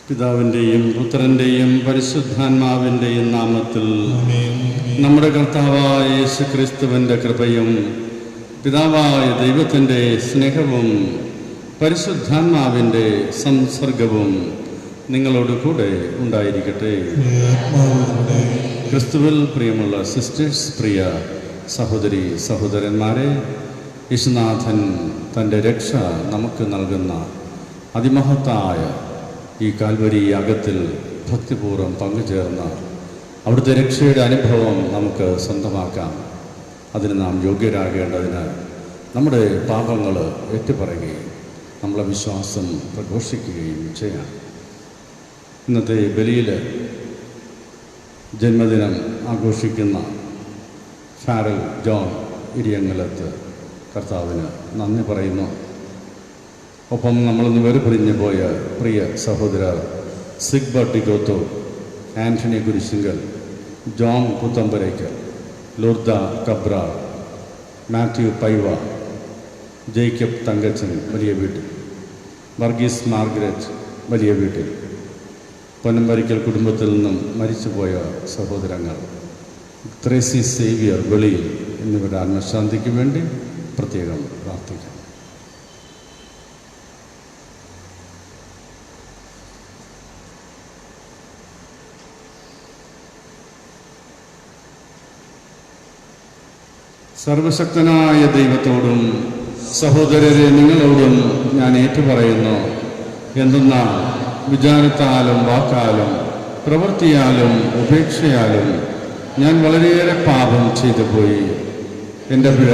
പിതാവിൻ്റെയും പുത്രൻ്റെയും പരിശുദ്ധാത്മാവിൻ്റെയും നാമത്തിൽ നമ്മുടെ കർത്താവായ യേശുക്രിസ്തുവിൻ്റെ കൃപയും പിതാവായ ദൈവത്തിൻ്റെ സ്നേഹവും പരിശുദ്ധാത്മാവിൻ്റെ സംസർഗവും നിങ്ങളോട് കൂടെ ഉണ്ടായിരിക്കട്ടെ. ക്രിസ്തുവിൽ പ്രിയമുള്ള സിസ്റ്റേഴ്സ്, പ്രിയ സഹോദരി സഹോദരന്മാരെ, യേശുനാഥൻ തൻ്റെ രക്ഷ നമുക്ക് നൽകുന്ന അതിമഹത്തായ ഈ കാൽവരി യാഗത്തിൽ ഭക്തിപൂർവ്വം പങ്കുചേർന്ന് അവിടുത്തെ രക്ഷയുടെ അനുഭവം നമുക്ക് സ്വന്തമാക്കാം. അതിന് നാം യോഗ്യരാകേണ്ടതിന് നമ്മുടെ പാപങ്ങൾ ഏറ്റുപറയുകയും നമ്മളെ വിശ്വാസം പ്രഘോഷിക്കുകയും ചെയ്യാം. ഇന്നത്തെ ബലിയിൽ ജന്മദിനം ആഘോഷിക്കുന്ന ഫാരൽ ജോൺ ഇരിയങ്ങലത്ത് കർത്താവിന് നന്ദി പറയുന്നു. ഒപ്പം നമ്മളിന്ന് വേർപിരിഞ്ഞു പോയ പ്രിയ സഹോദരർ സിഗ്ബർട്ട് ടിഗോത്തോ, ആൻ്റണി കുരിശിങ്കൽ, ജോൺ പുത്തമ്പരയ്ക്കൽ, ലൂർദ കബ്രാൾ, മാത്യു പൈവ, ജേക്കബ് തങ്കച്ചൻ വലിയ വീട്ടിൽ, വർഗീസ് മാർഗരറ്റ് വലിയ വീട്ടിൽ, പൊന്നമ്പരിക്കൽ കുടുംബത്തിൽ നിന്നും മരിച്ചുപോയ സഹോദരങ്ങൾ, ത്രേസി സേവിയർ വെളിയിൽ എന്നിവരുടെ ആത്മശാന്തിക്ക് വേണ്ടി പ്രത്യേകം പ്രാർത്ഥിക്കാം. സർവശക്തനായ ദൈവത്തോടും സഹോദരരെ നിങ്ങളോടും ഞാൻ ഏറ്റുപറയുന്നു. എന്തെന്നാൽ വിചാരത്താലും വാക്കാലും പ്രവൃത്തിയാലും ഉപേക്ഷയാലും ഞാൻ വളരെയേറെ പാപം ചെയ്തു പോയി. എൻ്റെ പിഴ,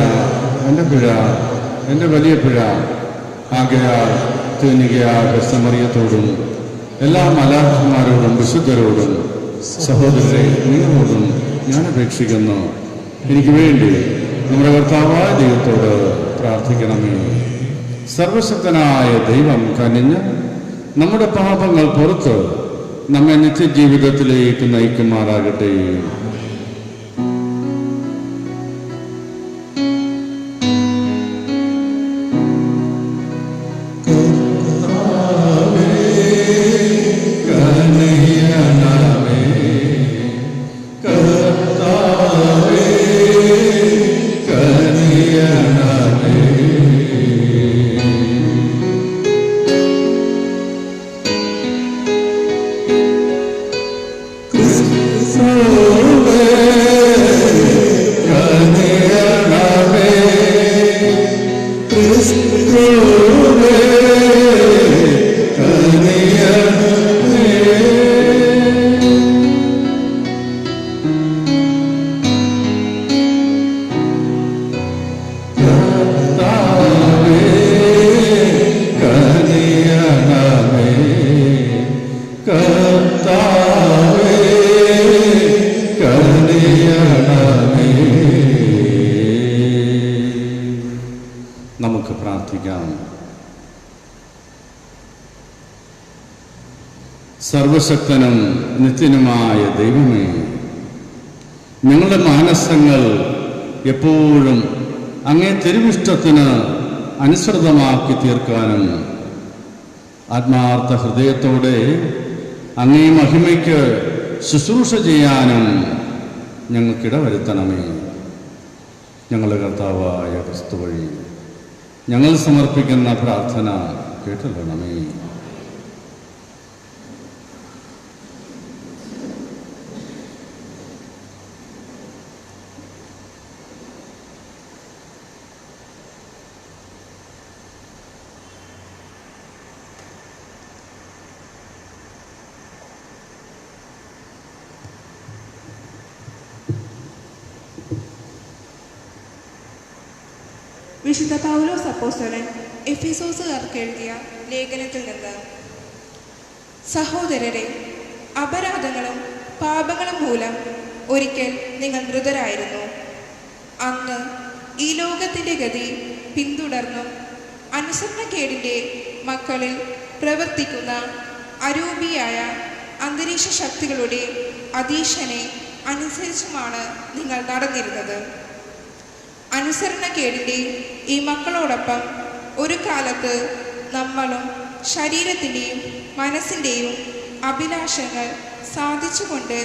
എൻ്റെ വലിയ പിഴ. ആകയാൽ തേനികയായ സമറിയത്തോടും എല്ലാ മലാഖമാരോടും വിശുദ്ധരോടും സഹോദരരെ നിങ്ങളോടും ഞാൻ അപേക്ഷിക്കുന്നു, എനിക്ക് വേണ്ടി നമ്മുടെ കർത്താവായ ദൈവത്തോട് പ്രാർത്ഥിക്കണമേ. സർവശക്തനായ ദൈവം കനിഞ്ഞ് നമ്മുടെ പാപങ്ങൾ പുറത്ത് നമ്മെ നിത്യജീവിതത്തിലേക്ക് നയിക്കുമാറാകട്ടെ. Oh സർവശക്തനും നിത്യനുമായ ദൈവമേ, ഞങ്ങളുടെ മാനസങ്ങൾ എപ്പോഴും അങ്ങേ തിരുവിഷ്ടത്തിന് അനുസൃതമാക്കി തീർക്കാനും ആത്മാർത്ഥ ഹൃദയത്തോടെ അങ്ങേ മഹിമയ്ക്ക് ശുശ്രൂഷ ചെയ്യാനും ഞങ്ങൾക്കിടവരുത്തണമേ. ഞങ്ങളുടെ കർത്താവായ ക്രിസ്തു വഴി ഞങ്ങൾ സമർപ്പിക്കുന്ന പ്രാർത്ഥന കേട്ടുകൊള്ളണമേ. വിശുദ്ധ പൗലോസ് അപ്പോസ്തലൻ എഫെസോസുകാർക്ക് എഴുതിയ ലേഖനത്തിൽ നിന്ന്: സഹോദരരെ, അപരാധങ്ങളും പാപങ്ങളും മൂലം ഒരിക്കൽ നിങ്ങൾ മൃതരായിരുന്നു. അന്ന് ഈ ലോകത്തിൻ്റെ ഗതി പിന്തുടർന്നും അനുസരണക്കേടിൻ്റെ മക്കളിൽ പ്രവർത്തിക്കുന്ന അരൂപിയായ അന്തരീക്ഷ ശക്തികളുടെ അധീശനെ അനുസരിച്ചുമാണ് നിങ്ങൾ നടന്നിരുന്നത്. അനുസരണക്കേടിൻ്റെ ഈ മക്കളോടൊപ്പം ഒരു കാലത്ത് നമ്മളും ശരീരത്തിൻ്റെയും മനസ്സിൻ്റെയും അഭിലാഷങ്ങൾ സാധിച്ചുകൊണ്ട്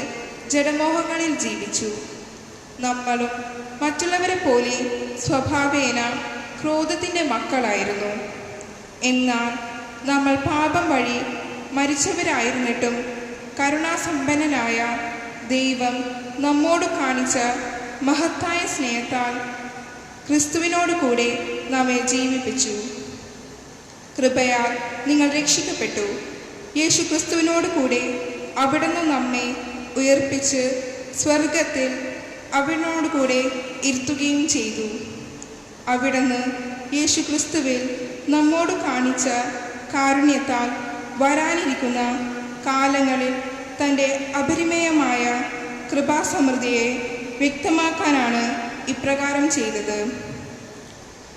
ജഡമോഹങ്ങളിൽ ജീവിച്ചു. നമ്മളും മറ്റുള്ളവരെ പോലെ സ്വഭാവേന ക്രോധത്തിൻ്റെ മക്കളായിരുന്നു. എന്നാൽ നമ്മൾ പാപം വഴി മരിച്ചവരായിരുന്നിട്ടും കരുണാസമ്പന്നനായ ദൈവം നമ്മോട് കാണിച്ച മഹത്തായ സ്നേഹത്താൽ ക്രിസ്തുവിനോട് കൂടെ നമ്മെ ജീവിപ്പിച്ചു. കൃപയാൽ നിങ്ങൾ രക്ഷിക്കപ്പെട്ടു. യേശു ക്രിസ്തുവിനോട് കൂടെ അവിടുന്ന് നമ്മെ ഉയർപ്പിച്ച് സ്വർഗത്തിൽ അവിടുന്നോട് കൂടെ ഇരുത്തുകയും ചെയ്തു. അവിടുന്ന് യേശു ക്രിസ്തുവിൽ നമ്മോട് കാണിച്ച കാരുണ്യത്താൽ വരാനിരിക്കുന്ന കാലങ്ങളിൽ തൻ്റെ അപരിമേയമായ കൃപാസമൃദ്ധിയെ വ്യക്തമാക്കാനാണ് ഇപ്രകാരം ചെയ്തത്.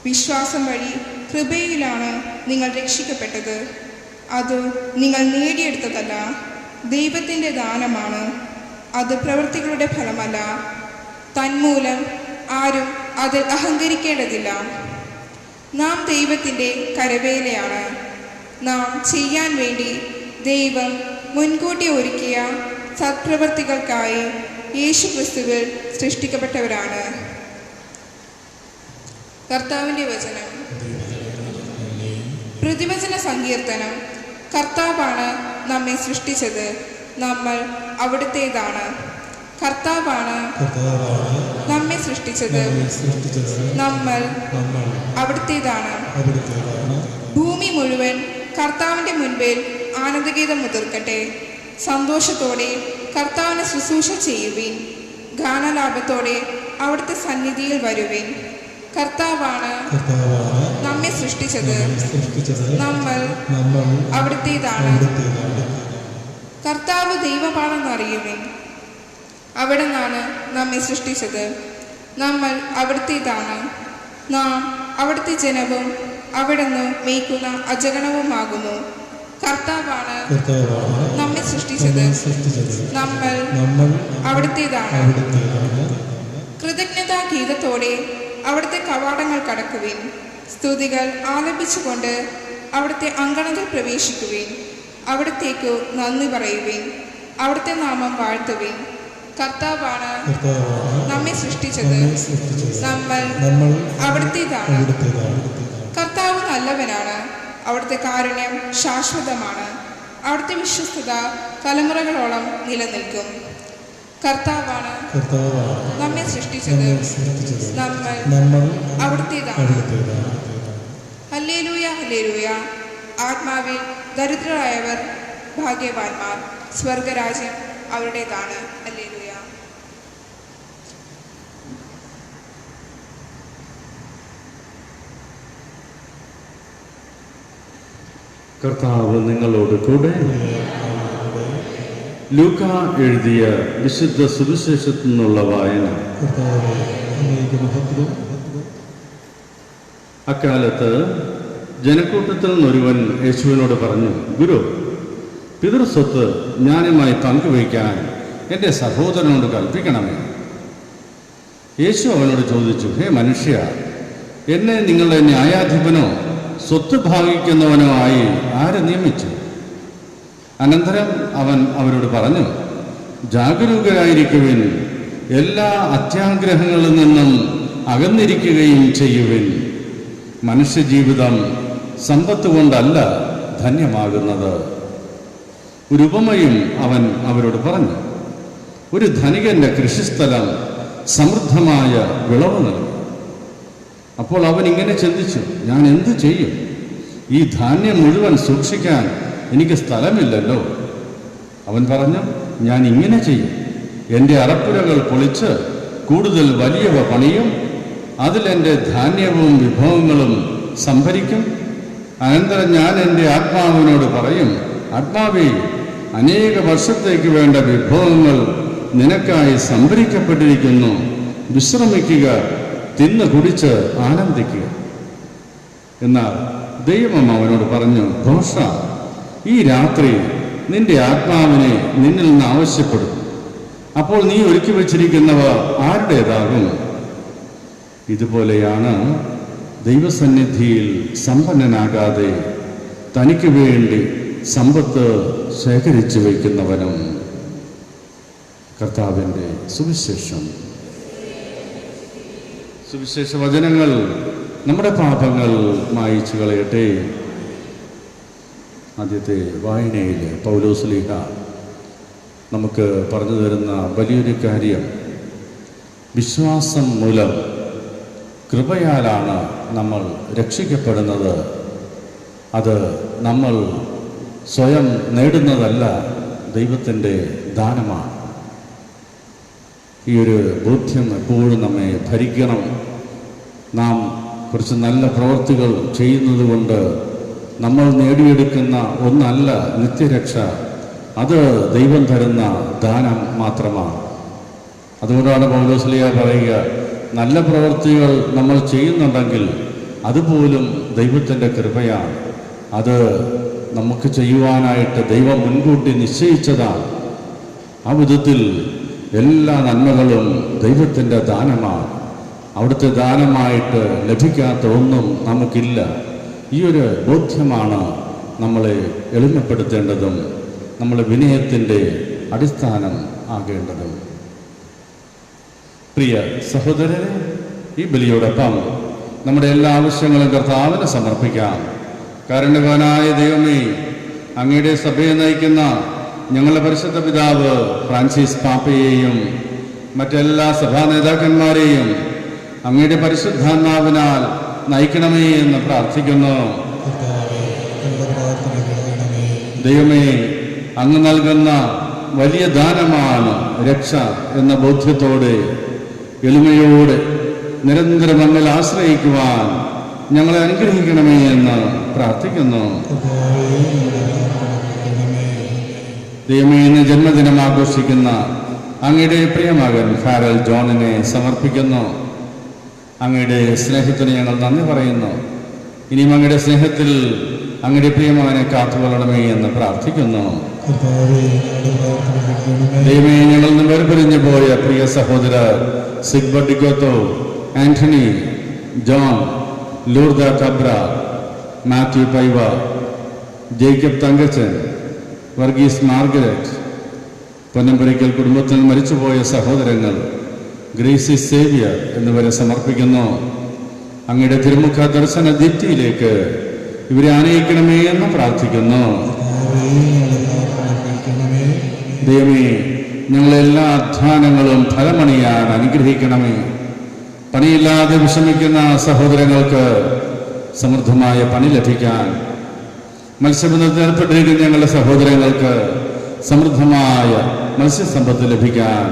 വിശ്വാസം വഴി കൃപയിലാണ് നിങ്ങൾ രക്ഷിക്കപ്പെട്ടത്. അത് നിങ്ങൾ നേടിയെടുത്തതല്ല, ദൈവത്തിൻ്റെ ദാനമാണ്. അത് പ്രവൃത്തികളുടെ ഫലമല്ല. തന്മൂലം ആരും അതിൽ അഹങ്കരിക്കേണ്ടതില്ല. നാം ദൈവത്തിൻ്റെ കരവേലയാണ്. നാം ചെയ്യാൻ വേണ്ടി ദൈവം മുൻകൂട്ടി ഒരുക്കിയ സത്പ്രവൃത്തികൾക്കായി യേശു ക്രിസ്തുവിൽ സൃഷ്ടിക്കപ്പെട്ടവരാണ്. കർത്താവിൻ്റെ വചനം. പ്രതിവചന സങ്കീർത്തനം. കർത്താവാണ് നമ്മെ സൃഷ്ടിച്ചത്, നമ്മൾ അവിടുത്തേതാണ്. കർത്താവാണ് നമ്മെ സൃഷ്ടിച്ചത്, നമ്മൾ അവിടുത്തേതാണ്. ഭൂമി മുഴുവൻ കർത്താവിൻ്റെ മുൻപിൽ ആനന്ദഗീതം മുതിർക്കട്ടെ. സന്തോഷത്തോടെ കർത്താവിന് ശുശ്രൂഷ ചെയ്യുവിൻ. ഗാനലാഭത്തോടെ അവിടുത്തെ സന്നിധിയിൽ വരുവിൻ. കർത്താവാണ് നമ്മെ സൃഷ്ടിച്ചത്, നമ്മൾ അവിടുത്തേതാണ്. കർത്താവ് ദൈവമാണെന്നറിയുവിൻ. അവിടുന്നാണ് നമ്മെ സൃഷ്ടിച്ചത്, നമ്മൾ അവിടുത്തേതാണ്. നാം അവിടുത്തെ ജനവും അവിടുന്ന് മേയ്ക്കുന്ന അജഗണവുമാകുന്നു. കർത്താവാണ് നമ്മെ സൃഷ്ടിച്ചത്, നമ്മൾ അവിടുത്തേതാണ്. കൃതജ്ഞതാ ഗീതത്തോടെ അവിടുത്തെ കവാടങ്ങൾ കടക്കുവിൻ. സ്തുതികൾ ആലപിച്ചുകൊണ്ട് അവിടുത്തെ അങ്കണത്തിൽ പ്രവേശിക്കുവിൻ. അവിടത്തേക്കു നന്ദി പറയുവിൻ. അവിടുത്തെ നാമം വാഴ്ത്തുവിൻ. കർത്താവാണ് നമ്മെ സൃഷ്ടിച്ചത്, നമ്മൾ അവിടുത്തേതാണ്. കർത്താവ് നല്ലവനാണ്. അവിടുത്തെ കാരുണ്യം ശാശ്വതമാണ്. അവിടുത്തെ വിശ്വസ്തത തലമുറകളോളം നിലനിൽക്കും. കർത്താവാണ് നമ്മെ സൃഷ്ടിച്ചത്, നമ്മൾ അവിടുത്തേതാണ്. Hallelujah, hallelujah. ആത്മാവിൽ ദരിദ്രരായവർ ഭാഗ്യവാന്മാർ, സ്വർഗരാജ്യം അവരുടേതാണ്. ഹല്ലേലൂയ. കർത്താവ് നിങ്ങളോട് കൂടെ. ലൂക്ക എഴുതിയ വിശുദ്ധ സുവിശേഷത്തിൽ നിന്നുള്ള വായന. അക്കാലത്ത് ജനക്കൂട്ടത്തിൽ നിന്നൊരുവൻ യേശുവിനോട് പറഞ്ഞു: ഗുരു, പിതൃസ്വത്ത് ഞാനുമായി പങ്കുവയ്ക്കാൻ എൻ്റെ സഹോദരനോട് കൽപ്പിക്കണമേ. യേശു അവനോട് ചോദിച്ചു, ഹേ മനുഷ്യ, എന്നെ നിങ്ങളുടെ ന്യായാധിപനോ സ്വത്ത് ഭാഗിക്കുന്നവനോ ആയി ആരെ നിയമിച്ചു? അനന്തരം അവൻ അവരോട് പറഞ്ഞു, ജാഗരൂകരായിരിക്കുവിൻ, എല്ലാ അത്യാഗ്രഹങ്ങളിൽ നിന്നും അകന്നിരിക്കുകയും ചെയ്യുവിൻ. മനുഷ്യജീവിതം സമ്പത്ത് കൊണ്ടല്ല ധന്യമാകുന്നത്. ഒരു ഉപമയും അവൻ അവരോട് പറഞ്ഞു. ഒരു ധനികന്റെ കൃഷിസ്ഥലം സമൃദ്ധമായ വിളവ് നൽകി. അപ്പോൾ അവൻ ഇങ്ങനെ ചിന്തിച്ചു, ഞാൻ എന്തു ചെയ്യും? ഈ ധാന്യം മുഴുവൻ സൂക്ഷിക്കാൻ എനിക്ക് സ്ഥലമില്ലല്ലോ. അവൻ പറഞ്ഞു, ഞാൻ ഇങ്ങനെ ചെയ്യും, എൻ്റെ അറപ്പുരകൾ പൊളിച്ച് കൂടുതൽ വലിയവ പണിയും, അതിലെൻ്റെ ധാന്യവും വിഭവങ്ങളും സംഭരിക്കും. അനന്തരം ഞാൻ എൻ്റെ ആത്മാവിനോട് പറയും, ആത്മാവേ, അനേക വർഷത്തേക്ക് വേണ്ട വിഭവങ്ങൾ നിനക്കായി സംഭരിക്കപ്പെട്ടിരിക്കുന്നു. വിശ്രമിക്കുക, തിന്ന് കുടിച്ച് ആനന്ദിക്കുക. എന്നാൽ ദൈവം അവനോട് പറഞ്ഞു, ഭോഷ, ഈ രാത്രി നിന്റെ ആത്മാവിനെ നിന്നിൽ നിന്ന് ആവശ്യപ്പെടും. അപ്പോൾ നീ ഒരുക്കി വച്ചിരിക്കുന്നവ ആരുടേതാകും? ഇതുപോലെയാണ് ദൈവസന്നിധിയിൽ സമ്പന്നനാകാതെ തനിക്ക് വേണ്ടി സമ്പത്ത് ശേഖരിച്ചു വയ്ക്കുന്നവനും. കർത്താവിൻ്റെ സുവിശേഷം. സുവിശേഷ വചനങ്ങൾ നമ്മുടെ പാപങ്ങൾ മായിച്ചു കളയട്ടെ. ആദ്യത്തെ വായനയിൽ പൗലോസ്ലീഹ നമുക്ക് പറഞ്ഞു തരുന്ന വലിയൊരു കാര്യം, വിശ്വാസം മൂലം കൃപയാലാണ് നമ്മൾ രക്ഷിക്കപ്പെടുന്നത്. അത് നമ്മൾ സ്വയം നേടുന്നതല്ല, ദൈവത്തിൻ്റെ ദാനമാണ്. ഈ ഒരു ബോധ്യം എപ്പോഴും നമ്മെ ഭരിക്കണം. നാം കുറച്ച് നല്ല പ്രവൃത്തികൾ ചെയ്യുന്നത് കൊണ്ട് നമ്മൾ നേടിയെടുക്കുന്ന ഒന്നല്ല നിത്യരക്ഷ. അത് ദൈവം തരുന്ന ദാനം മാത്രമാണ്. അതുകൊണ്ടാണ് പൗലോസ്ലീഹ പറയുക, നല്ല പ്രവൃത്തികൾ നമ്മൾ ചെയ്യുന്നുണ്ടെങ്കിൽ അതുപോലും ദൈവത്തിൻ്റെ കൃപയാണ്. അത് നമുക്ക് ചെയ്യുവാനായിട്ട് ദൈവം മുൻകൂട്ടി നിശ്ചയിച്ചതാണ്. ആ വിധത്തിൽ എല്ലാ നന്മകളും ദൈവത്തിൻ്റെ ദാനമാണ്. അവിടുത്തെ ദാനമായിട്ട് ലഭിക്കാത്ത ഒന്നും നമുക്കില്ല. ഈ ഒരു ബോധ്യമാണ് നമ്മളെ എളിമപ്പെടുത്തേണ്ടതും നമ്മളെ വിനയത്തിൻ്റെ അടിസ്ഥാനം ആകേണ്ടതും. പ്രിയ സഹോദരരെ, ഈ ബലിയോടൊപ്പം നമ്മുടെ എല്ലാ ആവശ്യങ്ങളും കർത്താവിന് സമർപ്പിക്കാം. കാരുണ്യവാനായ ദൈവമേ, അങ്ങയുടെ സഭയെ നയിക്കുന്ന ഞങ്ങളുടെ പരിശുദ്ധ പിതാവ് ഫ്രാൻസിസ് പാപ്പയെയും മറ്റെല്ലാ സഭാ നേതാക്കന്മാരെയും അങ്ങയുടെ പരിശുദ്ധാത്മാവിനാൽ നയിക്കണമേ എന്ന് പ്രാർത്ഥിക്കുന്നു. ദൈവമേ, അങ്ങ് നൽകുന്ന വലിയ ദാനമാണ് രക്ഷ എന്ന ബോധ്യത്തോടെ എളിമയോടെ നിരന്തരം അങ്ങിൽ ആശ്രയിക്കുവാൻ ഞങ്ങളെ അനുഗ്രഹിക്കണമേ എന്ന് പ്രാർത്ഥിക്കുന്നു. ദൈവമേ, ഇന്ന് ജന്മദിനം ആഘോഷിക്കുന്ന അങ്ങയുടെ പ്രിയമകൻ ഫാരൽ ജോണിനെ സമർപ്പിക്കുന്നു. അങ്ങയുടെ സ്നേഹത്തിന് ഞങ്ങൾ നന്ദി പറയുന്നു. ഇനിയും അങ്ങയുടെ സ്നേഹത്തിൽ അങ്ങയുടെ പ്രിയമകനെ കാത്തുകൊള്ളണമേ എന്ന് പ്രാർത്ഥിക്കുന്നു. ദൈവമേ, ഞങ്ങൾ നിന്ന് വേർപിരിഞ്ഞു പോയ പ്രിയ സഹോദരർ സിഗ്ബർട്ട് ഡിഗോത്തോ, ആന്റണി, ജോൺ, ലൂർദ കബ്ര, മാത്യു പൈവ, ജേക്കബ് തങ്കച്ചൻ, വർഗീസ് മാർഗരറ്റ്, പൊന്നമ്പരിക്കൽ കുടുംബത്തിൽ മരിച്ചുപോയ സഹോദരങ്ങൾ ഗ്രേസി സേവിയർ എന്നിവരെ സമർപ്പിക്കുന്നു. അങ്ങയുടെ തിരുമുഖ ദർശന ദീപ്തിയിലേക്ക് ഇവരെ ആനയിക്കണമേ എന്ന് പ്രാർത്ഥിക്കുന്നു. ദൈവമേ, ഞങ്ങളെല്ലാ അധ്വാനങ്ങളും ഫലമണിയാൻ അനുഗ്രഹിക്കണമേ. പണിയില്ലാതെ വിഷമിക്കുന്ന സഹോദരങ്ങൾക്ക് സമൃദ്ധമായ പണി ലഭിക്കാൻ, മത്സ്യബന്ധനത്തിൽ ഏർപ്പെട്ടിരിക്കുന്ന ഞങ്ങളുടെ സഹോദരങ്ങൾക്ക് സമൃദ്ധമായ മത്സ്യസമ്പത്ത് ലഭിക്കാൻ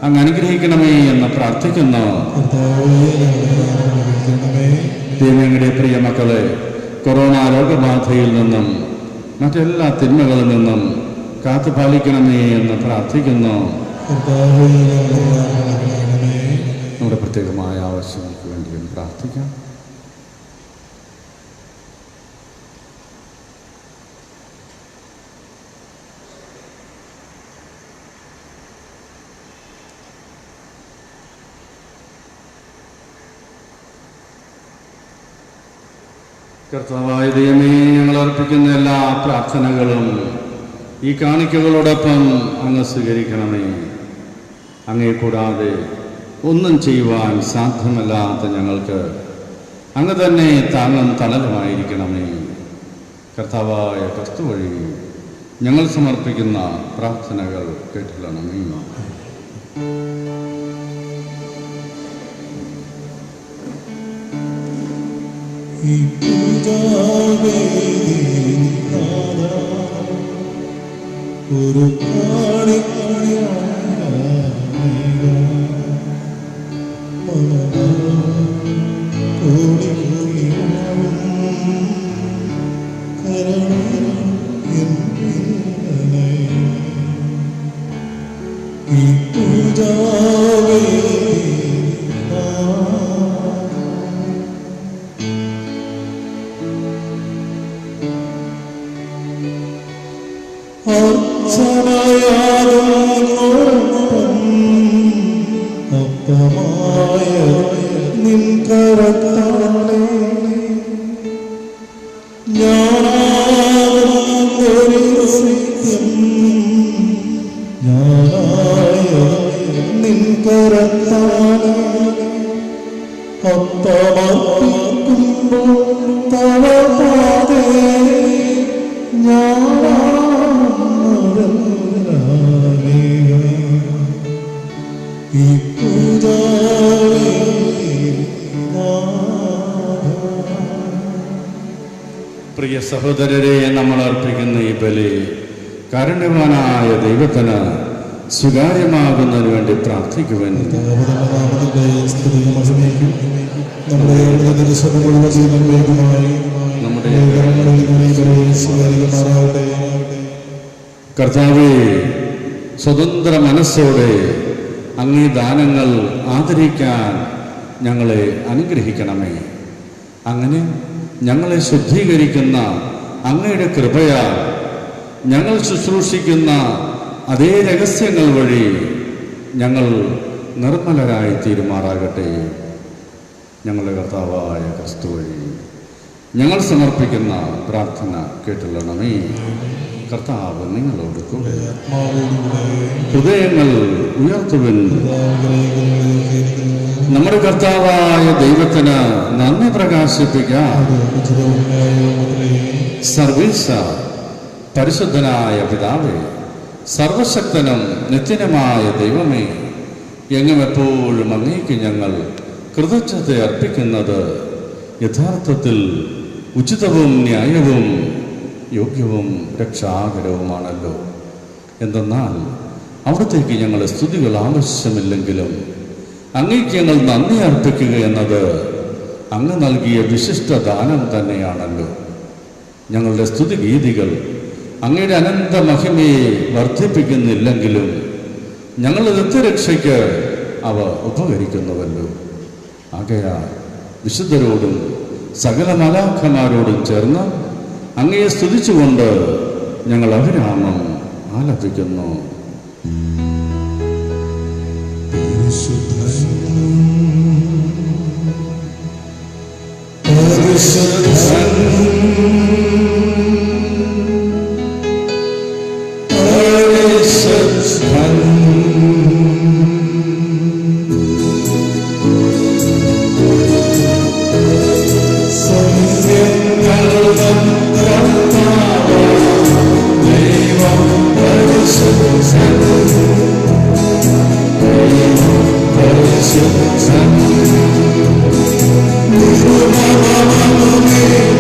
അങ്ങ് അനുഗ്രഹിക്കണമേ എന്ന് പ്രാർത്ഥിക്കുന്നു. ദൈവങ്ങളുടെ പ്രിയ മക്കളെ കൊറോണ രോഗബാധയിൽ നിന്നും മറ്റെല്ലാ തിന്മകളിൽ നിന്നും കാത്തുപാലിക്കണമേ എന്ന് പ്രാർത്ഥിക്കുന്നു. നമ്മുടെ പ്രത്യേകമായ ആവശ്യങ്ങൾക്ക് വേണ്ടിയും പ്രാർത്ഥിക്കാം. കർത്താവായ ദൈവമേ, ഞങ്ങൾ അർപ്പിക്കുന്ന എല്ലാ പ്രാർത്ഥനകളും ഈ കാണിക്കകളോടൊപ്പം അങ്ങ് സ്വീകരിക്കണമേ. അങ്ങേ കൂടാതെ ഒന്നും ചെയ്യുവാൻ സാധ്യമല്ലാത്ത ഞങ്ങൾക്ക് അങ്ങ് തന്നെ താങ്ങും തണലുമായിരിക്കണമേ. കർത്താവായ ക്രിസ്തു വഴി ഞങ്ങൾ സമർപ്പിക്കുന്ന പ്രാർത്ഥനകൾ കേട്ടുകൊള്ളണമേ. ഒരു പ്രിയ സഹോദരരെ, നമ്മൾ അർപ്പിക്കുന്ന ഈ ബലി കാരുണ്യവാനായ ദൈവത്തിന് സ്വീകാര്യമാകുന്നതിന് വേണ്ടി പ്രാർത്ഥിക്കുവാൻ കർത്താവേ, സ്വതന്ത്ര മനസ്സോടെ അങ്ങേ ദാനങ്ങൾ ആദരിക്കാൻ ഞങ്ങളെ അനുഗ്രഹിക്കണമേ. അങ്ങനെ ഞങ്ങളെ ശുദ്ധീകരിക്കുന്ന അങ്ങയുടെ കൃപയാൽ ഞങ്ങൾ ശുശ്രൂഷിക്കുന്ന അതേ രഹസ്യങ്ങൾ വഴി ഞങ്ങൾ നിർമ്മലരായി തീരുമാറാകട്ടെ. ഞങ്ങളുടെ കർത്താവായ ക്രിസ്തു വഴി ഞങ്ങൾ സമർപ്പിക്കുന്ന പ്രാർത്ഥന കേട്ടുള്ളണമേ. കർത്താവ് നിങ്ങളോട് കൂടെ. ഹൃദയങ്ങൾ ഉയർത്തുവിൻ. നമ്മുടെ കർത്താവായ ദൈവത്തിന് നന്ദി പ്രകാശിപ്പിക്കാം. സർവീസ പരിശുദ്ധനായ പിതാവേ, സർവശക്തനും നിത്യനുമായ ദൈവമേ, എങ്ങും എപ്പോഴും അങ്ങേക്ക് ഞങ്ങൾ കൃതജ്ഞത അർപ്പിക്കുന്നത് യഥാർത്ഥത്തിൽ ഉചിതവും ന്യായവും യോഗ്യവും രക്ഷാകരവുമാണല്ലോ. എന്തെന്നാൽ അവിടത്തേക്ക് ഞങ്ങളുടെ സ്തുതികൾ ആവശ്യമില്ലെങ്കിലും അങ്ങേക്ക് ഞങ്ങൾ നന്ദി അർപ്പിക്കുക എന്നത് അങ്ങ് നൽകിയ വിശിഷ്ട ദാനം തന്നെയാണല്ലോ. ഞങ്ങളുടെ സ്തുതിഗീതികൾ അങ്ങയുടെ അനന്ത മഹിമയെ വർദ്ധിപ്പിക്കുന്നില്ലെങ്കിലും ഞങ്ങളുടെ നിത്യരക്ഷയ്ക്ക് അവ ഉപകരിക്കുന്നുവല്ലോ. ആകയാൽ വിശുദ്ധരോടും സകല മാലാഖമാരോടും ചേർന്ന് അങ്ങയെ സ്തുതിച്ചുകൊണ്ട് ഞങ്ങൾ അഭിരാമം ആലപിക്കുന്നു. Amen.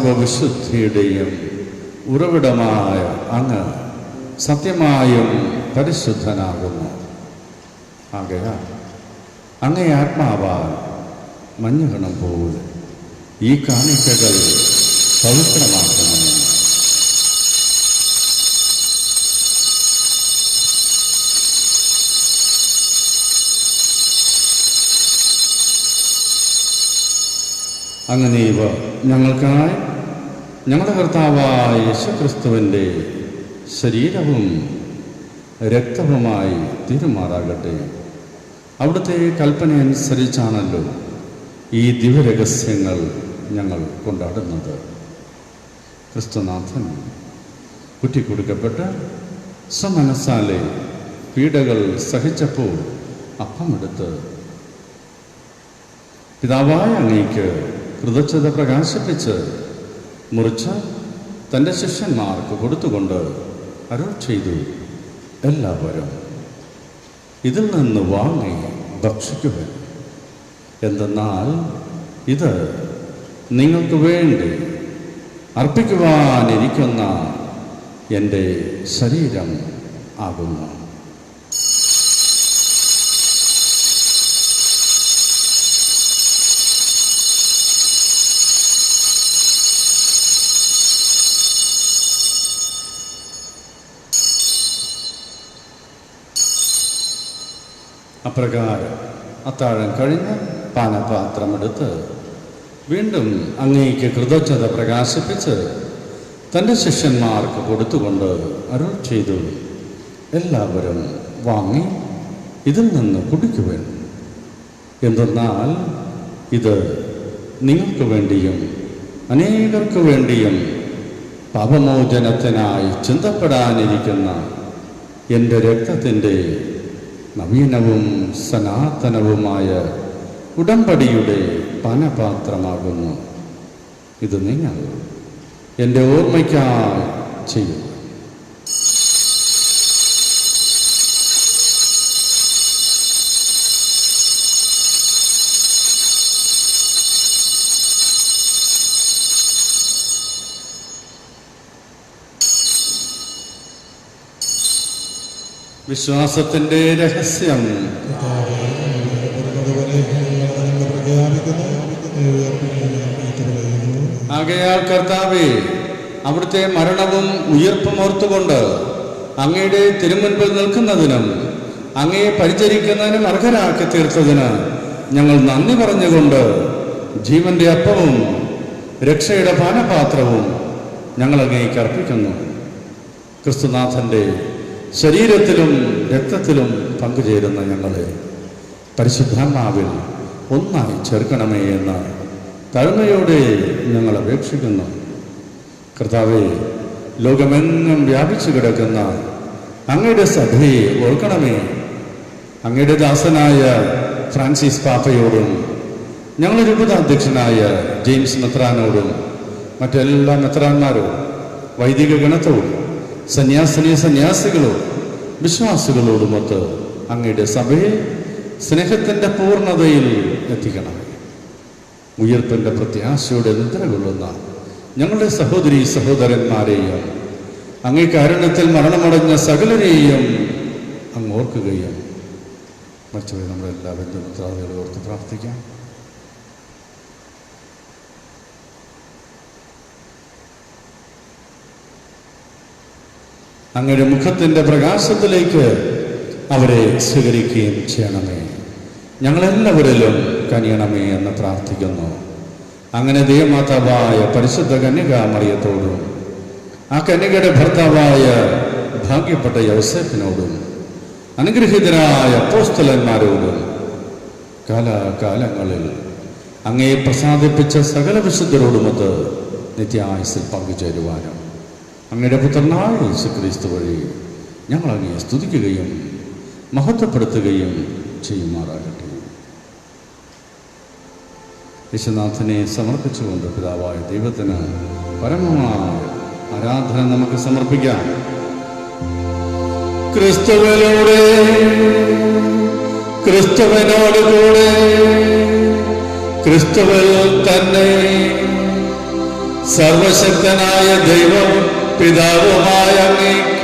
സർവവിശുദ്ധിയുടെയും ഉറവിടമായ അങ്ങ് സത്യമായും പരിശുദ്ധനാകുന്നു. ആകയാൽ അങ്ങേ ആത്മാവാൽ മഞ്ഞുകണം പോലെ ഈ കാണിക്കകൾ പവിത്രമാക്കണമേ. അങ്ങനെ ഇവ ഞങ്ങൾക്കായി ഞങ്ങളുടെ കർത്താവായ യേശുക്രിസ്തുവിൻ്റെ ശരീരവും രക്തവുമായി തീരുമാറാകട്ടെ. അവിടുത്തെ കൽപ്പന അനുസരിച്ചാണല്ലോ ഈ ദിവ്യരഹസ്യങ്ങൾ ഞങ്ങൾ കൊണ്ടാടുന്നത്. ക്രിസ്തുനാഥൻ കുറ്റിക്കൊടുക്കപ്പെട്ട് സ്വമനസ്സാലെ പീഡകൾ സഹിച്ചപ്പോൾ അപ്പമെടുത്ത് പിതാവായ അങ്ങേക്ക് കൃതജ്ഞത പ്രകാശിപ്പിച്ച് മുറിച്ച് തൻ്റെ ശിഷ്യന്മാർക്ക് കൊടുത്തുകൊണ്ട് അരുൾ ചെയ്തു, എല്ലാവരും ഇതിൽ നിന്ന് വാങ്ങി ഭക്ഷിക്കുക. എന്തെന്നാൽ ഇത് നിങ്ങൾക്ക് വേണ്ടി അർപ്പിക്കുവാനിരിക്കുന്ന എൻ്റെ ശരീരം ആകുന്നു. അപ്രകാരം അത്താഴം കഴിഞ്ഞ് പാനപാത്രമെടുത്ത് വീണ്ടും അങ്ങേക്ക് കൃതജ്ഞത പ്രകാശിപ്പിച്ച് തൻ്റെ ശിഷ്യന്മാർക്ക് കൊടുത്തുകൊണ്ട് അരുൾ ചെയ്തു, എല്ലാവരും വാങ്ങി ഇതിൽ നിന്ന് കുടിക്കുവൻ. എന്തെന്നാൽ ഇത് നിങ്ങൾക്ക് വേണ്ടിയും അനേകർക്ക് വേണ്ടിയും പാപമോചനത്തിനായി ചിന്തപ്പെടാനിരിക്കുന്ന എൻ്റെ രക്തത്തിൻ്റെ നവീനവും സനാതനവുമായ ഉടമ്പടിയുടെ പാനപാത്രമാകുന്നു. ഇത് നിങ്ങൾ എൻ്റെ ഓർമ്മയ്ക്കായി ചെയ്യും. വിശ്വാസത്തിൻ്റെ രഹസ്യം. ആകയാൽ കർത്താവേ, അവിടുത്തെ മരണവും ഉയിർപ്പും ഓർത്തുകൊണ്ട് അങ്ങയുടെ തിരുമുൻപിൽ നിൽക്കുന്നതിനും അങ്ങയെ പരിചരിക്കുന്നതിനും അർഹരാക്കി തീർത്തതിന് ഞങ്ങൾ നന്ദി പറഞ്ഞുകൊണ്ട് ജീവന്റെ അപ്പവും രക്ഷയുടെ പാനപാത്രവും ഞങ്ങൾ അങ്ങേക്ക് അർപ്പിക്കുന്നു. ക്രിസ്തുനാഥൻ്റെ ശരീരത്തിലും രക്തത്തിലും പങ്കുചേരുന്ന ഞങ്ങളെ പരിശുദ്ധാത്മാവിൽ ഒന്നായി ചേർക്കണമേ എന്ന് താഴ്മയോടെ ഞങ്ങൾ അപേക്ഷിക്കുന്നു. കർത്താവേ, ലോകമെങ്ങും വ്യാപിച്ചു കിടക്കുന്ന അങ്ങയുടെ സഭയെ ഓർക്കണമേ. അങ്ങയുടെ ദാസനായ ഫ്രാൻസിസ് പാപ്പയോടും ഞങ്ങളുടെ രൂപതാധ്യക്ഷനായ ജെയിംസ് മെത്രാനോടും മറ്റെല്ലാ മെത്രാന്മാരോടും വൈദിക ഗണത്തോടും സന്യാസികളോടും വിശ്വാസികളോടുമൊത്ത് അങ്ങയുടെ സഭയെ സ്നേഹത്തിൻ്റെ പൂർണ്ണതയിൽ എത്തിക്കണം. ഉയർപ്പിൻ്റെ പ്രത്യാശയോടെ നിദ്ര കൊള്ളുന്ന ഞങ്ങളുടെ സഹോദരീ സഹോദരന്മാരെയും അങ്ങേ കാരുണ്യത്തിൽ മരണമടഞ്ഞ സകലരെയും അങ്ങ് ഓർക്കുകയും മറ്റുപോയി നമ്മളെല്ലാ ബന്ധുമിത്രാദികളെ ഓർത്ത് പ്രാർത്ഥിക്കാം. അങ്ങയുടെ മുഖത്തിൻ്റെ പ്രകാശത്തിലേക്ക് അവരെ സ്വീകരിക്കുകയും ചെയ്യണമേ. ഞങ്ങളെല്ലാവരിലും കനിയണമേ എന്ന് പ്രാർത്ഥിക്കുന്നു. അങ്ങനെ ദൈവമാതാവായ പരിശുദ്ധ കന്യകാമറിയത്തോടും ആ കന്യകയുടെ ഭർത്താവായ ഭാഗ്യപ്പെട്ട യോസേഫിനോടും അനുഗ്രഹീതരായ അപ്പോസ്തലന്മാരോടും കാലാകാലങ്ങളിൽ അങ്ങയെ പ്രസാദിപ്പിച്ച സകല വിശുദ്ധരോടുമൊത്ത് നിത്യായുസ്സിൽ പങ്കുചേരുവാനും അങ്ങയുടെ പുത്രനായ യേശുക്രിസ്തു വഴി ഞങ്ങൾ അങ്ങയെ സ്തുതിക്കുകയും മഹത്വപ്പെടുത്തുകയും ചെയ്യുമാറാകട്ടെ. യേശുനാഥനെ സമർപ്പിച്ചുകൊണ്ട് പിതാവായ ദൈവത്തിന് പരമമായ ആരാധന നമുക്ക് സമർപ്പിക്കാം. ക്രിസ്തുവിലൂടെ, ക്രിസ്തുവിനോടുകൂടെ, ക്രിസ്തുവിൽ തന്നെ സർവശക്തനായ ദൈവം പിതാവുമായ അങ്ങേക്ക്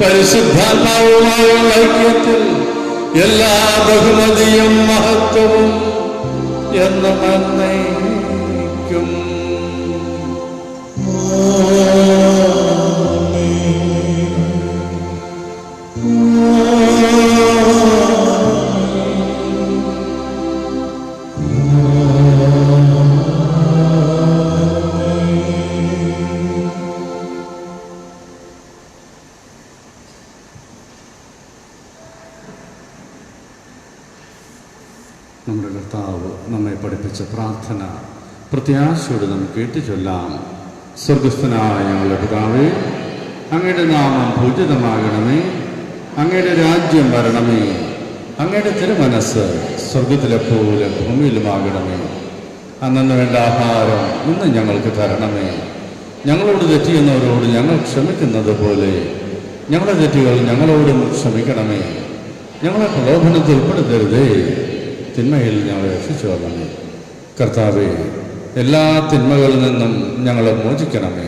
പരിശുദ്ധാത്മാവുമായുള്ള ഐക്യത്തിൽ എല്ലാ ബഹുമതിയും മഹത്വവും എന്നും എന്നേക്കും. നമ്മുടെ കർത്താവ് നമ്മെ പഠിപ്പിച്ച പ്രാർത്ഥന പ്രത്യാശയോടെ നമുക്ക് കേട്ടുചൊല്ലാം. സ്വർഗസ്ഥനായ ഞങ്ങളുടെ പിതാവേ, അങ്ങയുടെ നാമം പൂജിതമാകണമേ, അങ്ങയുടെ രാജ്യം വരണമേ, അങ്ങയുടെ തിരുമനസ് സ്വർഗത്തിലെ പോലെ ഭൂമിയിലുമാകണമേ. അന്നു വേണ്ട ആഹാരം ഇന്ന് ഞങ്ങൾക്ക് തരണമേ. ഞങ്ങളോട് തെറ്റിയുന്നവരോട് ഞങ്ങൾ ക്ഷമിക്കുന്നത് പോലെ ഞങ്ങളുടെ തെറ്റുകൾ ഞങ്ങളോടും ക്ഷമിക്കണമേ. ഞങ്ങളെ പ്രലോഭനത്തിൽ ഉൾപ്പെടുത്തരുതേ, തിന്മയിൽ ഞങ്ങളെ രക്ഷിച്ചു വരണമേ. കർത്താവേ, എല്ലാ തിന്മകളിൽ നിന്നും ഞങ്ങളെ മോചിക്കണമേ.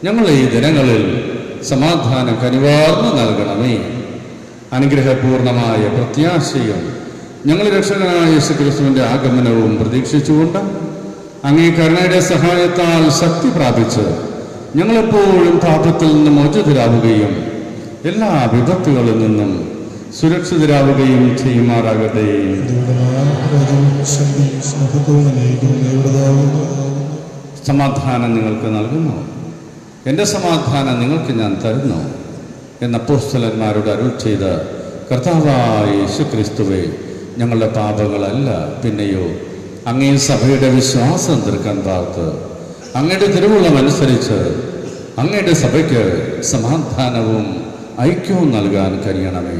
ഞങ്ങളെ ഈ ദിനങ്ങളിൽ സമാധാനം കനിവാർന്ന് നൽകണമേ. അനുഗ്രഹപൂർണമായ പ്രത്യാശയും ഞങ്ങളുടെ രക്ഷകനായ യേശുക്രിസ്തുവിൻ്റെ ആഗമനവും പ്രതീക്ഷിച്ചുകൊണ്ട് അങ്ങേ കരുണയുടെ സഹായത്താൽ ശക്തി പ്രാപിച്ച് ഞങ്ങളെപ്പോഴും പാപത്തിൽ നിന്ന് മോചിതരാവുകയും എല്ലാ വിപത്തുകളിൽ നിന്നും സുരക്ഷിതരാവുകയും ചെയ്യുമാറാകട്ടെ. സമാധാനം നിങ്ങൾക്ക് നൽകുന്നു, എൻ്റെ സമാധാനം നിങ്ങൾക്ക് ഞാൻ തരുന്നു എന്ന അപ്പോസ്തലന്മാരോട് അരുൾ ചെയ്ത കർത്താവായ യേശുക്രിസ്തുവേ, ഞങ്ങളുടെ പാപങ്ങളല്ല പിന്നെയോ അങ്ങേ സഭയുടെ വിശ്വാസം തീർക്കാൻ പാർത്ത് അങ്ങയുടെ തിരുവുള്ളമനുസരിച്ച് അങ്ങയുടെ സഭയ്ക്ക് സമാധാനവും ഐക്യവും നൽകാൻ കഴിയണമേ.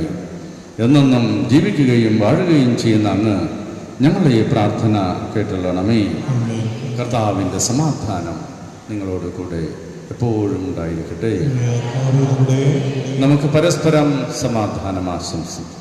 എന്നെന്നും ജീവിക്കുകയും വാഴുകയും ചെയ്യുന്ന അങ്ങ് ഞങ്ങളുടെ ഈ പ്രാർത്ഥന കേട്ടുള്ളണമേ. കർത്താവിൻ്റെ സമാധാനം നിങ്ങളോട് കൂടെ എപ്പോഴും ഉണ്ടായിരിക്കട്ടെ. നമുക്ക് പരസ്പരം സമാധാനം ആശംസിക്കാം.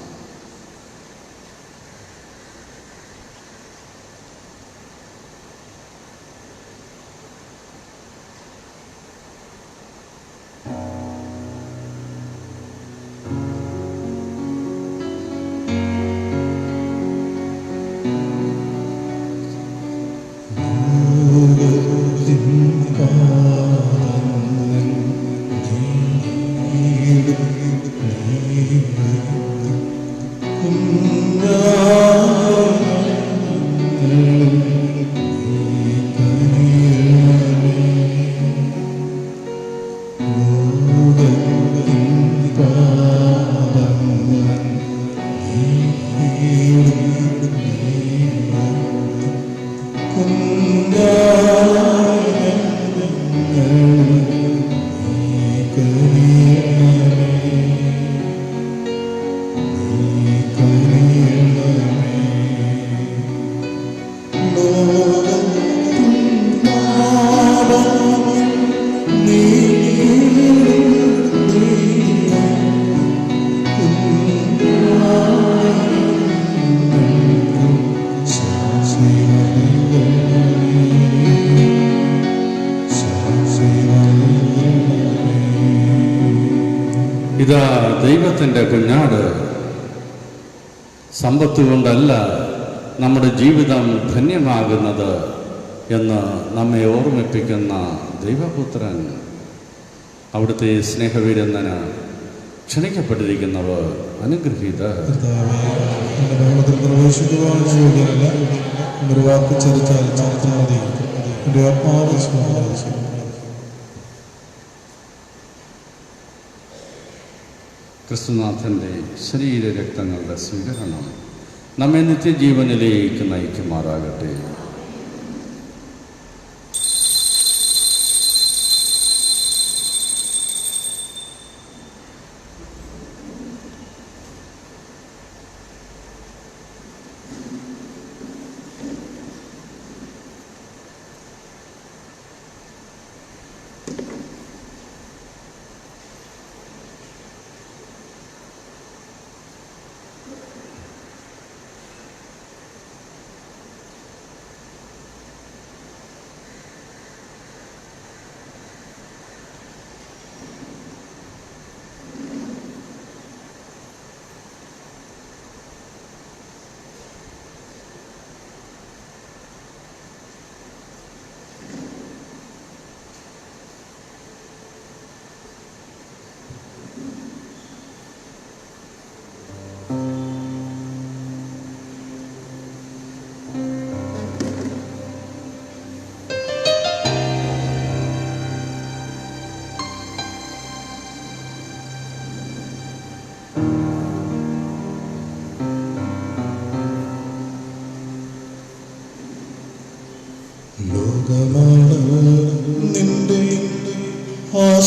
ഇതാ ദൈവത്തിൻ്റെ കുഞ്ഞാട്. സമ്പത്ത് കൊണ്ടല്ല നമ്മുടെ ജീവിതം ധന്യമാകുന്നത് എന്ന് നമ്മെ ഓർമ്മിപ്പിക്കുന്ന ദൈവപുത്രൻ. അവിടുത്തെ സ്നേഹവിരുന്നന് ക്ഷണിക്കപ്പെട്ടിരിക്കുന്നവർ അനുഗ്രഹീതർ. ക്രിസ്തുനാഥൻ്റെ ശരീരരക്തങ്ങളുടെ സ്വീകരണം നമ്മെ നിത്യജീവനിലേക്ക് നയിക്കുമാറാകട്ടെ.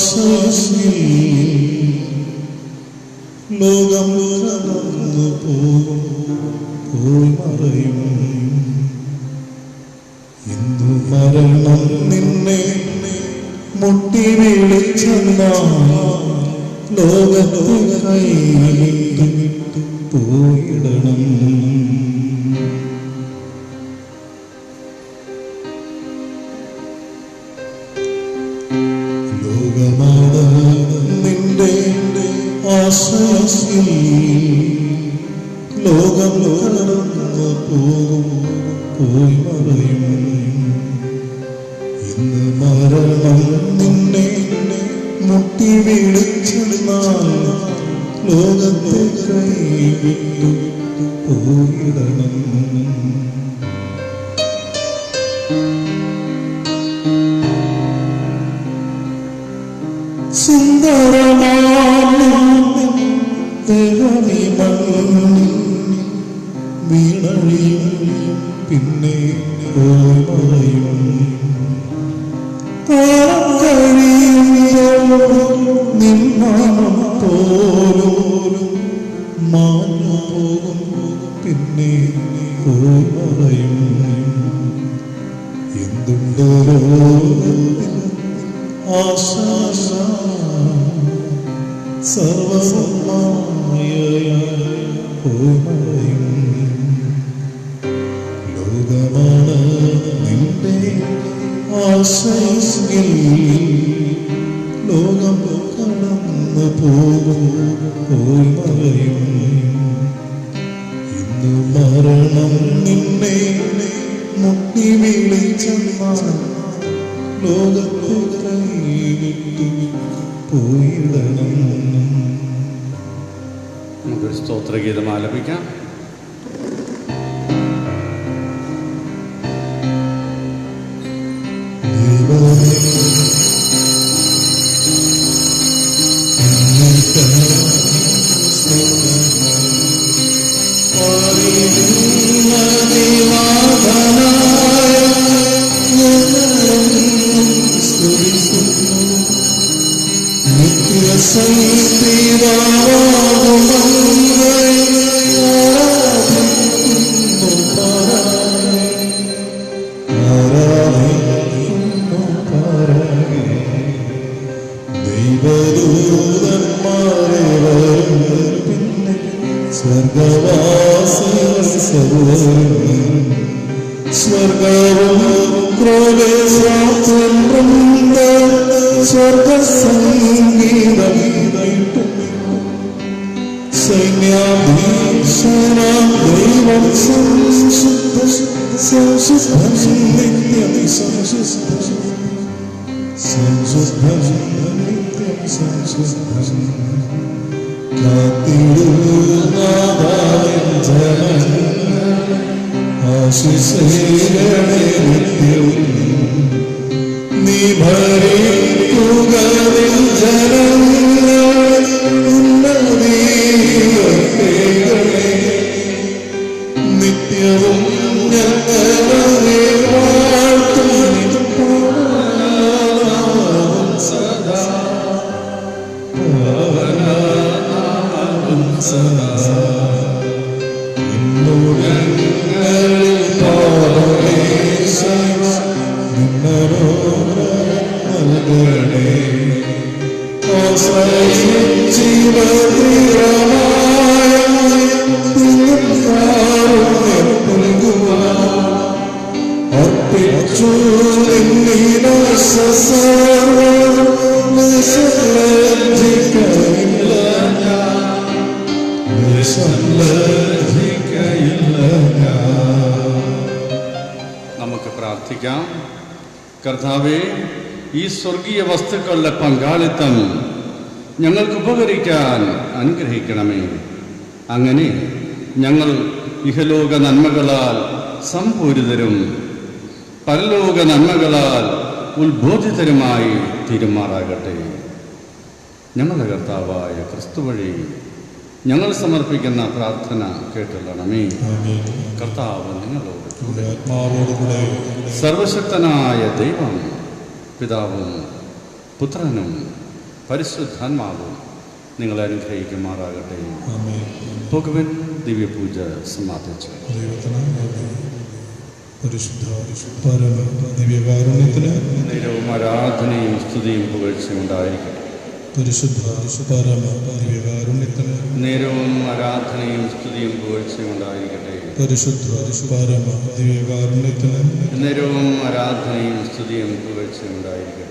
ആശ്രയത്തിൽ ലോകം കടന്നു പോകും, പോയി മറയും. ഇന്നു മരണം നിന്നെ മുട്ടി വിളിച്ചെന്നാൽ ലോകത്തെ കൈവിട്ടു പോയിടണം. ലോകമാണ് നിന്റെ ആശ്രയത്തിൽ ലോകം കടന്നു പോകും, പോയി മറയും. ഇന്ന് മരണം നിന്നെ മുട്ടി വിളിച്ചെന്നാൽ ലോകത്തെ കൈവിട്ടു പോയിടണം. സുന്ദരമാനും വീണഴിയും, പിന്നെ പോയി മറയും. നിന്മാനം പോലും മാഞ്ഞു പോകും, പിന്നെ പോയി മറയും. എന്തുണ്ടോ ആശാശ സർവമായ പോയി മറയും. ലോകമാണ് നിന്റെ ആശ്രയത്തിൽ ലോകം കടന്നു പോകും, പോയി മറയും. ഇന്ന് മരണം നിന്നെ മുട്ടി വിളിച്ചെന്നാൽ ലോകത്തെ കൈവിട്ടു പോയിടണം. നമുക്കൊരു സ്തോത്രഗീതം ആലപിക്കാം. നമുക്ക് പ്രാർത്ഥിക്കാം. കർത്താവേ, ഈ സ്വർഗീയ വസ്തുക്കളുടെ പങ്കാളിത്തം ഞങ്ങൾക്ക് ഉപകരിക്കാൻ അനുഗ്രഹിക്കണമേ. അങ്ങനെ ഞങ്ങൾ ഇഹലോക നന്മകളാൽ സംപൂരിതരും പരലോക നന്മകളാൽ ഉത്ബോധിതരുമായി തീരുമാറാകട്ടെ. ഞങ്ങളുടെ കർത്താവായ ക്രിസ്തു വഴി ഞങ്ങൾ സമർപ്പിക്കുന്ന പ്രാർത്ഥന കേട്ടുള്ളണമേ. കർത്താവ് നിങ്ങളോട് കൂടെ. സർവശക്തനായ ദൈവം പിതാവും പുത്രനും പരിശുദ്ധാത്മാവും നിങ്ങളെ അനുഗ്രഹിക്കുമാറാകട്ടെ. ആമേൻ. പോകുവിൻ, ദിവ്യപൂജ സമാപിച്ചു. ദൈവത്തിന് പരിശുദ്ധ പരമ ദിവ്യകാരുണ്യത്തിന് നേരവും ആരാധനയും സ്തുതിയും പുകഴ്ചയും ഉണ്ടായിരിക്കട്ടെ. പരിശുദ്ധ പരമ ദിവ്യകാരുണ്യത്തിന് നേരവും ആരാധനയും സ്തുതിയും പുകഴ്ചയും ഉണ്ടായിരിക്കട്ടെ. പരിശുദ്ധ പരമ ദിവ്യകാരുണ്യത്തിന് നേരവും ആരാധനയും സ്തുതിയും പുകഴ്ചയും ഉണ്ടായിരിക്കട്ടെ.